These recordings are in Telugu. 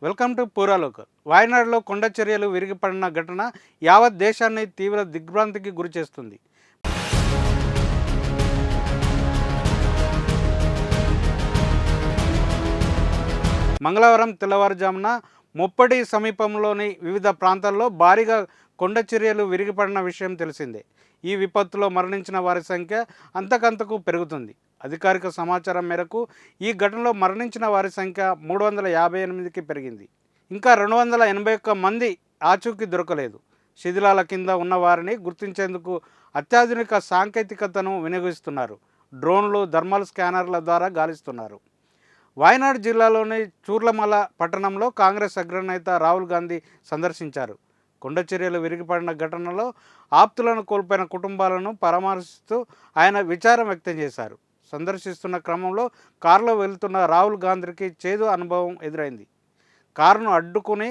Welcome to పూరాలోక్. వాయనాడులో కొండ చర్యలు విరిగిపడిన ఘటన యావత్ దేశాన్ని తీవ్ర దిగ్భ్రాంతికి గురి చేస్తుంది. మంగళవారం తెల్లవారుజామున ముప్పడి సమీపంలోని వివిధ ప్రాంతాల్లో భారీగా కొండ చర్యలు విరిగిపడిన విషయం తెలిసిందే. ఈ విపత్తులో మరణించిన వారి సంఖ్య అంతకంతకు పెరుగుతుంది. అధికారిక సమాచారం మేరకు ఈ ఘటనలో మరణించిన వారి సంఖ్య 358కి పెరిగింది. ఇంకా 281 మంది ఆచూకీ దొరకలేదు. శిథిలాల కింద ఉన్న వారిని గుర్తించేందుకు అత్యాధునిక సాంకేతికతను వినియోగిస్తున్నారు. డ్రోన్లు, థర్మల్ స్కానర్ల ద్వారా గాలిస్తున్నారు. వాయనాడు జిల్లాలోని చూర్లమల పట్టణంలో కాంగ్రెస్ అగ్రనేత రాహుల్ గాంధీ సందర్శించారు. కొండ చర్యలు విరిగిపడిన ఘటనలో ఆప్తులను కోల్పోయిన కుటుంబాలను పరామర్శిస్తూ ఆయన విచారం వ్యక్తం చేశారు. సందర్శిస్తున్న క్రమంలో కారులో వెళ్తున్న రాహుల్ గాంధీకి చేదు అనుభవం ఎదురైంది. కారును అడ్డుకుని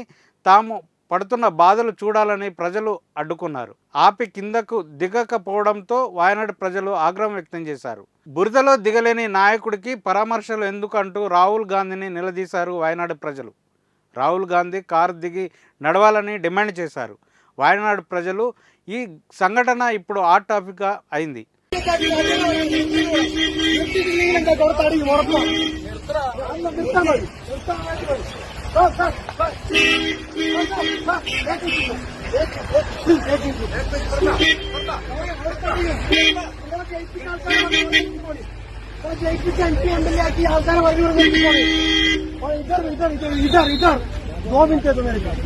తాము పడుతున్న బాధలు చూడాలని ప్రజలు అడ్డుకున్నారు. ఆపి కిందకు దిగకపోవడంతో వాయనాడు ప్రజలు ఆగ్రహం వ్యక్తం చేశారు. బురదలో దిగలేని నాయకుడికి పరామర్శలు ఎందుకు అంటూ రాహుల్ గాంధీని నిలదీశారు వాయనాడు ప్రజలు. రాహుల్ గాంధీ కారు దిగి నడవాలని డిమాండ్ చేశారు. వాయనాడు ప్రజలు ఈ సంఘటన ఇప్పుడు హాట్ టాపిక్గా అయింది. इधर 2 मिनट है तो मेरे पास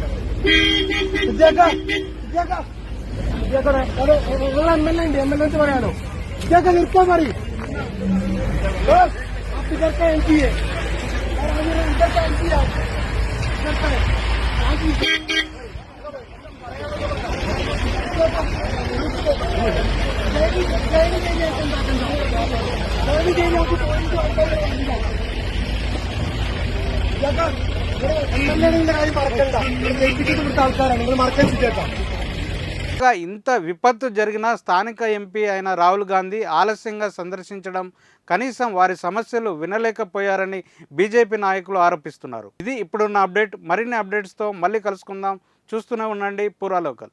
एमएलए से बड़ा निर्को मरी आप इधर का एमपी है इधर का एमपी है ఇంత విపత్తు జరిగిన స్థానిక ఎంపీ అయిన రాహుల్ గాంధీ ఆలస్యంగా సందర్శించడం, కనీసం వారి సమస్యలు వినలేకపోయారని బీజేపీ నాయకులు ఆరోపిస్తున్నారు. ఇది ఇప్పుడున్న అప్డేట్. మరిన్ని అప్డేట్స్తో మళ్ళీ కలుసుకుందాం. చూస్తూనే ఉండండి పూరాలోకల్.